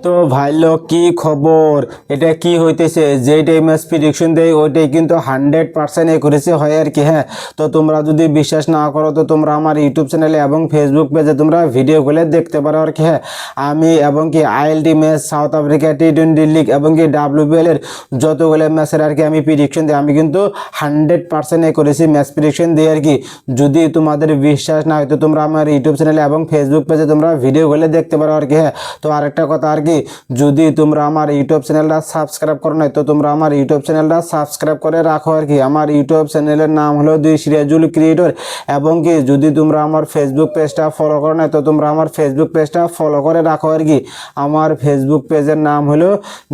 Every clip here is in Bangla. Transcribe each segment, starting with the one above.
তো ভাই লোক কি খবর, এটা কি হইতেছে? যেটাই ম্যাচ প্রেডিকশন দেয় ওইটাই কিন্তু 100% একুরেসি হয় আর কি। হ্যাঁ, তো তোমরা যদি বিশ্বাস না করো তো তোমরা আমার ইউটিউব চ্যানেলে এবং ফেসবুক পেজে তোমরা ভিডিওগুলো দেখতে পারো আর কি। হ্যাঁ, আমি এবং কি ILT match, south Africa T20 league এবং কি WBL এর যতগুলো ম্যাচের আর কি আমি প্রেডিকশন দিই। আমি কিন্তু 100% একুরেসি ম্যাচ প্রেডিকশন দিই আর কি। যদি তোমাদের বিশ্বাস না হয় তো তোমরা আমার ইউটিউব চ্যানেলে এবং ফেসবুক পেজে তোমরা ভিডিওগুলো দেখতে পারো আর কি। হ্যাঁ, তো আরেকটা কথা আর কি, যদি তোমরা আমার ইউটিউব চ্যানেলটা সাবস্ক্রাইব করো নাই তো তোমরা আমার ইউটিউব চ্যানেলটা সাবস্ক্রাইব করে রাখো আর কি। আমার ইউটিউব চ্যানেলের নাম হলো দুই সিরাজুল ক্রিয়েটর। এবং কি যদি তোমরা আমার ফেসবুক পেজটা ফলো করো নাই তো তোমরা আমার ফেসবুক পেজটা ফলো করে রাখো আর কি। আমার ফেসবুক পেজের নাম হলো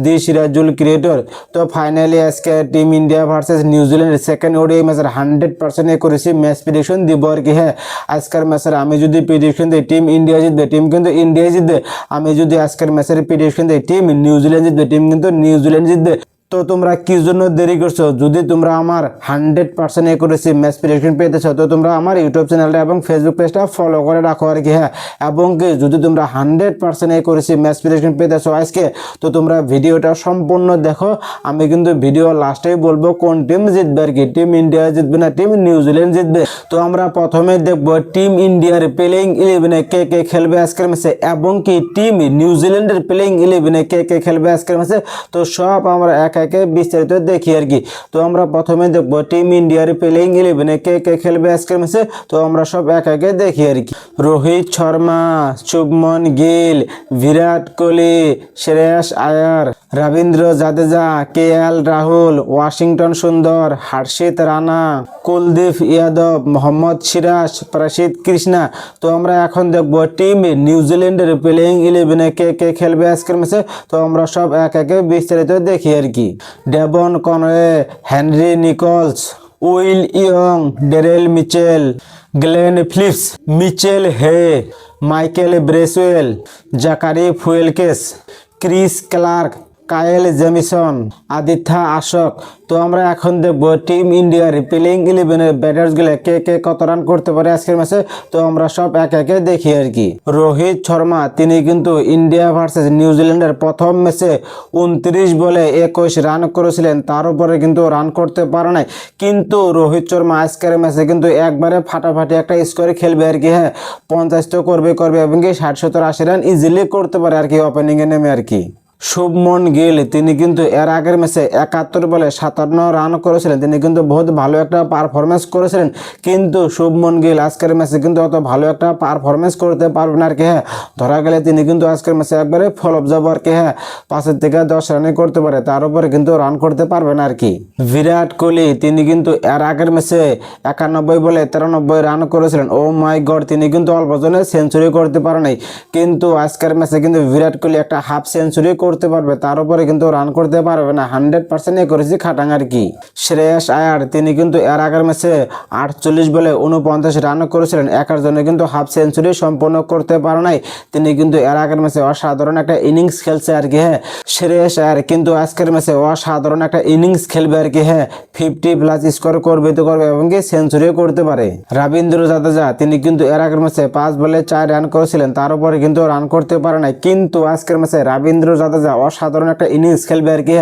দি সিরাজুল ক্রিয়েটর। তো ফাইনালি আজকে টিম ইন্ডিয়া ভার্সেস নিউজিল্যান্ডের সেকেন্ড ওডিআই ম্যাচের 100% একুরেসি ম্যাচ প্রেডিকশন দিব আর কি। হ্যাঁ, আজকের ম্যাচের আমি যদি প্রেডিকশন দিই টিম ইন্ডিয়া জিতবে, টিম কিন্তু ইন্ডিয়া জিতবে। আমি যদি আজকের ম্যাচের প্রেডিকশন দিই টিম নিউজিল্যান্ড জিতবে, টিম কিন্তু নিউজিল্যান্ড জিতবে। তো তোমরা কি জন্য দেরি করছো? যদি তোমরা আমার 100% একুরেসি ম্যাচ প্রেডিকশন পেতে চাও তো তোমরা আমার ইউটিউব চ্যানেলটা এবং ফেসবুক পেজটা ফলো করে রাখো আর কি। হ্যাঁ, এবং কি যদি তোমরা 100% একুরেসি ম্যাচ প্রেডিকশন পেতে চাও আজকে তো তোমরা ভিডিওটা সম্পূর্ণ দেখো। আমি কিন্তু ভিডিও লাস্টেই বলবো কোন টিম জিতবে আর কি, টিম ইন্ডিয়া জিতবে না টিম নিউজিল্যান্ড জিতবে। তো আমরা প্রথমে দেখবো টিম ইন্ডিয়ার প্লেইং 11-এ কে কে খেলবে আজকের ম্যাচে এবং কি টিম নিউজিল্যান্ডের প্লেইং 11-এ কে কে খেলবে আজকের ম্যাচে। তো সব আমরা এক একে বিস্তারিত দেখি আর কি। তো আমরা প্রথমে দেখবো টিম ইন্ডিয়ার প্লেইং 11-এ কে কে খেলবে আজকের ম্যাচে। তো আমরা সব এক একে দেখি আর কি। রোহিত শর্মা, শুভমন গিল, বিরাট কোহলি, শ্রেয়াস আয়ার, রবীন্দ্র জাদেজা, KL রাহুল, ওয়াশিংটন সুন্দর, হর্ষিত রানা, কুলদীপ যাদব, মোহাম্মদ সিরাজ, প্রসিদ্ধ কৃষ্ণা। তো আমরা এখন দেখবো টিম নিউজিল্যান্ডের প্লেইং 11-এ কে কে খেলবে আজকের ম্যাচে। তো আমরা সব এক একে বিস্তারিত দেখি আর কি। Devon Conway, Henry Nicholls, Will Young, Daryl Mitchell, Glenn Phillips, Mitchell Hay, Michael Bracewell, Zakary Foulkes, Chris Clarke, Kyle Jamieson, Adithya Ashok. তো আমরা এখন দেখবো টিম ইন্ডিয়ার প্লেইং 11-এর ব্যাটার্সগুলো কে কে কত রান করতে পারে আজকের ম্যাচে। তো আমরা সব এক একে দেখি আর কি। রোহিত শর্মা তিনি কিন্তু ইন্ডিয়া ভার্সেস নিউজিল্যান্ডের প্রথম ম্যাচে 29 বলে 21 রান করেছিলেন, তার উপরে কিন্তু রান করতে পারে নাই। কিন্তু রোহিত শর্মা আজকের ম্যাচে কিন্তু একবারে ফাটাফাটি একটা স্কোরে খেলবে আর কি। হ্যাঁ, 50 তো করবে এবং কি 60, 70, 80 রান ইজিলি করতে পারে আর কি ওপেনিংয়ে নেমে আর কি। শুভমন গিল তিনি কিন্তু এর আগের ম্যাচে 71 বলে 57 রান করেছিলেন, তিনি কিন্তু বহুত ভালো একটা পারফরমেন্স করেছিলেন। কিন্তু শুভমন গিল আজকের ম্যাচে কিন্তু অত ভালো একটা পারফরমেন্স করতে পারবে না আর কি। হ্যাঁ, ধরা গেলে তিনি কিন্তু আজকের ম্যাচে একবারে ফল অফ যাবো আর কি। হ্যাঁ, 5 থেকে 10 রানে করতে পারে, তার উপরে কিন্তু রান করতে পারবে না আর কি। বিরাট কোহলি তিনি কিন্তু এর আগের ম্যাচে 91 বলে 93 রান করেছিলেন। ও মাই গড, তিনি কিন্তু অল্প জনে সেঞ্চুরি করতে পারে নাই। কিন্তু আজকের ম্যাচে কিন্তু বিরাট কোহলি একটা হাফ সেঞ্চুরি করতে পারবে, তার উপরে কিন্তু রান করতে পারবে না। 100% করেছি খাটাং আর কি। শ্রেয়াস আয়ার তিনি কিন্তু এর আগের ম্যাচে 48 বলে 49 রান করেছিলেন, একার জন্য কিন্তু হাফ সেঞ্চুরি সম্পন্ন করতে পারে নাই। তিনি কিন্তু এর আগের ম্যাচে অসাধারণ একটা ইনিংস খেলছে আর কি। হ্যাঁ, শ্রেয়াস আয়ার কিন্তু আজকের ম্যাচে অসাধারণ একটা ইনিংস খেলবে আর কি। হ্যাঁ, 50+ স্কোর করবে তো করবে এবং কি সেঞ্চুরিও করতে পারে। রবীন্দ্র জাদেজা তিনি কিন্তু এর আগের ম্যাচে 5 বলে 4 রান করেছিলেন, তার উপরে কিন্তু রান করতে পারে নাই। কিন্তু আজকের ম্যাচে রবীন্দ্র জাদেজা অসাধারণ একটা ইনিংস খেলবে আর কি।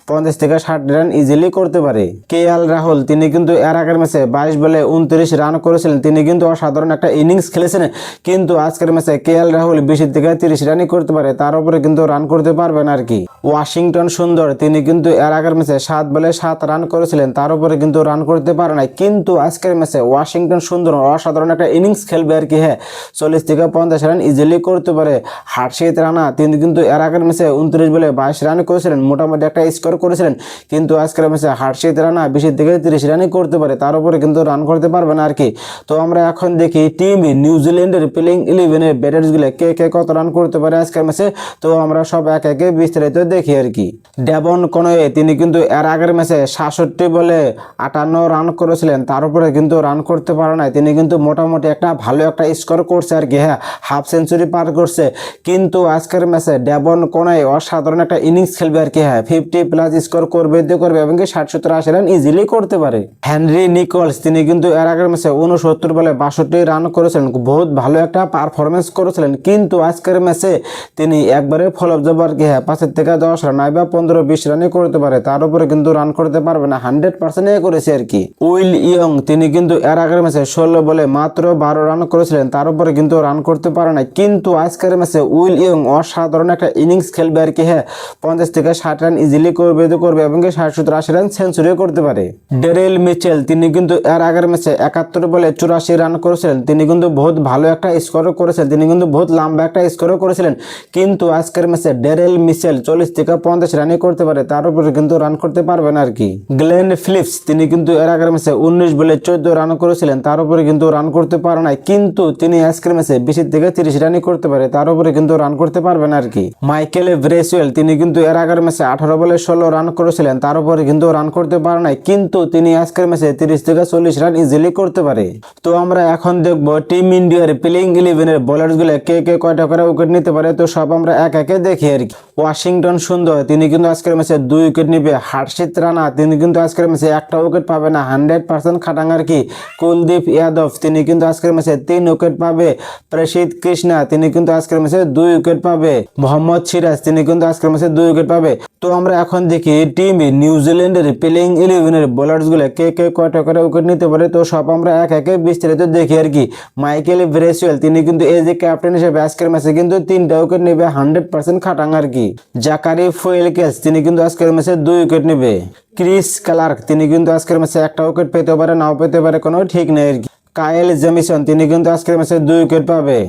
50 থেকে 60 রান ইজিলি করতে পারে। KL রাহুল তিনি কিন্তু এর আগের ম্যাচে 22 বলে 29 রান করেছিলেন, তিনি কিন্তু অসাধারণ একটা ইনিংস খেলেছেন। কিন্তু আজকের ম্যাচে KL রাহুল 20 থেকে 30 রানই করতে পারে, তার উপরে কিন্তু রান করতে পারবে না আর কি। ওয়াশিংটন সুন্দর তিনি কিন্তু এর আগের ম্যাচে 7 বলে 7 রান করেছিলেন, তার উপরে কিন্তু রান করতে পারে নাই। কিন্তু আজকের ম্যাচে ওয়াশিংটন সুন্দর অসাধারণ একটা ইনিংস খেলবে আর কি। হ্যাঁ, 40 থেকে 50 রান ইজিলি করতে পারে। হর্ষিত রানা তিনি কিন্তু এর আগের ম্যাচে 29 বলে 22 রান করেছিলেন, মোটামুটি একটা স্কোর করেছিলেন। কিন্তু আজকের ম্যাচে হর্ষিত রানা 20 থেকে 30 রানই করতে পারে, তার উপরে কিন্তু রান করতে পারবে না আর কি। তো আমরা এখন দেখি টিম নিউজিল্যান্ডের প্লেইং 11-এর ব্যাটার্সগুলো কে কে কত রান করতে পারে আজকের ম্যাচে। তো আমরা সব এক একে বিস্তারিত দেখি আর কি। ডেভন কনওয়ে তিনি কিন্তু এর আগের ম্যাচে 67 বলে 58 রান করেছিলেন, তার উপরে কিন্তু রান করতে পারে নাই। তিনি কিন্তু মোটামুটি একটা ভালো একটা স্কোর করছে আর কি। হ্যাঁ, হাফ সেঞ্চুরি পার করছে। কিন্তু আজকের ম্যাচে ডেভন কনওয়ে অসাধারণ একটা ইনিংস খেলবে আর কি। হ্যাঁ 50+ স্কোর করবে এবং কি 60-70-80 রান ইজিলি করতে পারে। হেনরি নিকলস তিনি কিন্তু এর আগের ম্যাচে 69 বলে 62 রান করেছিলেন, বহুত ভালো একটা পারফরমেন্স করেছিলেন, কিন্তু আজকের ম্যাচে তিনি একবারে ফলপ যাব আর কি। হ্যাঁ 5-10 রান বা 15-20 রানই করতে পারে, তার উপরে কিন্তু রান করতে পারবে না, 100% করেছে আর কি। উইল ইয়ং তিনি কিন্তু এর আগের ম্যাচে 16 বলে মাত্র 12 রান করেছিলেন, তার উপরে কিন্তু রান করতে পারে না, কিন্তু আজকের ম্যাচে উইল ইয়ং অসাধারণ একটা ইনিংস খেলবে আর কি। হ্যাঁ 50-60 রান ইজিলি করবে এবং 60-70-80 রান সেঞ্চুরিও করতে পারে। ডেরেল মিচেল তিনি কিন্তু এর আগের ম্যাচে 71 বলে 84 রান করেছিলেন, তিনি কিন্তু বহুত ভালো একটা স্কোরও করেছিলেন, তিনি কিন্তু বহুত লম্বা একটা স্কোরও করেছিলেন, কিন্তু আজকের ম্যাচে ডেরেল মিচেল 40-50 রানই করতে পারে, তার উপরে কিন্তু রান করতে পারবে না আর কি। গ্লেন ফিলিপস তিনি কিন্তু এর আগের ম্যাচে 19 বলে 14 রান করেছিলেন, তার উপরে কিন্তু রান করতে পারে না, কিন্তু তিনি আজকের ম্যাচে 20-30 রানই করতে পারে, তার উপরে কিন্তু রান করতে পারবে না আর কি। মাইকেল ব্রেসওয়েল তিনি কিন্তু এর আগের ম্যাচে 18 বলে 16 রান করেছিলেন, তার উপরে কিন্তু রান করতে পারে না, কিন্তু তিনি আজকের ম্যাচে 30-40 রান ইজিলি করতে পারে। তো আমরা এখন দেখব টিম ইন্ডিয়ার প্লেইং 11-এর বোলার্স গুলো কে কে কয়টা করে উইকেট নিতে পারে, তো সব আমরা এক একে দেখি আর কি। ওয়াশিংটন সুন্দর তিনি কিন্তু আজকের ম্যাচে 2 উইকেট নিবে। হার্ষিত রানা তিনি কিন্তু আজকের ম্যাচে একটা উইকেট পাবে না, 100% খাটাং আর কি। কুলদীপ যাদব তিনি কিন্তু আজকের ম্যাচে 3 উইকেট পাবে। প্রসিদ্ধ কৃষ্ণা তিনি কিন্তু আজকের ম্যাচে 2 উইকেট পাবে। মোহাম্মদ সিরাজ তিনি কিন্তু আজকের ম্যাচে 2 উইকেট পাবে। তো আমরা এখন দেখি টিম নিউজিল্যান্ডের প্লেইং 11-এর বোলার্স গুলো কে কে কয়টা করে উইকেট নিতে পারে, তো সব আমরা এক একে বিস্তারিত দেখি আর কি। মাইকেল ব্রেসওয়েল তিনি কিন্তু এই যে ক্যাপ্টেন হিসেবে আজকের ম্যাচে কিন্তু 3টা উইকেট নেবে, 100% খাটাং আর কি। জাকারি ফুয়েলকেস তিনি কিন্তু আজকের ম্যাচে 2 উইকেট নেবে। ক্রিস ক্লার্ক তিনি কিন্তু আজকের ম্যাচে একটা উইকেট পেতে পারে, নাও পেতে পারে, কোনো ঠিক নেই আর কি। কায়েল জেমিসন তিনি কিন্তু আজকের ম্যাচে 2 উইকেট পাবে।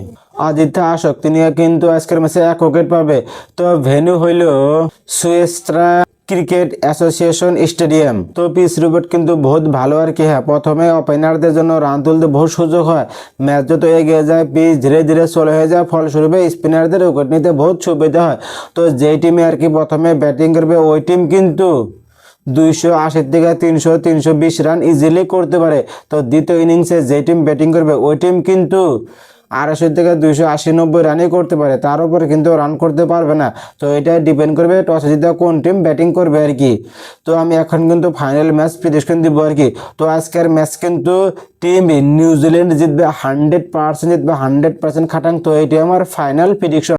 আদিত্য আশোক তিনি কিন্তু আজকের ম্যাচে 1 উইকেট পাবে। তো ভেন্যু হইল সুয়েস্ট্রা ক্রিকেট অ্যাসোসিয়েশন স্টেডিয়াম। তো পিচ রুবেট কিন্তু বহুত ভালো আর কি। হ্যাঁ প্রথমে ওপেনারদের জন্য রান তুলতে বহুত সুযোগ হয়, ম্যাচ যত এগিয়ে যায় পিচ ধীরে ধীরে স্লো হয়ে যায়, ফলস্বরূপে স্পিনারদের উইকেট নিতে বহুত সুবিধা হয়। তো যেই টিমে আর কি প্রথমে ব্যাটিং করবে ওই টিম কিন্তু 280-300-320 রান ইজিলি করতে পারে। তো দ্বিতীয় ইনিংসে যে টিম ব্যাটিং করবে ওই টিম কিন্তু 250-280-90 রানই করতে পারে, তার উপরে কিন্তু রান করতে পারবে না। তো এটা ডিপেন্ড করবে টসে জিতে কোন টিম ব্যাটিং করবে আর কি। তো আমি এখন কিন্তু ফাইনাল ম্যাচ প্রেডিকশন দিব আর কি। তো আজকের ম্যাচ কিন্তু টিম নিউজিল্যান্ড জিতবে, 100% জিতবে, 100% খাটাং। তো এটি আমার ফাইনাল প্রেডিকশন।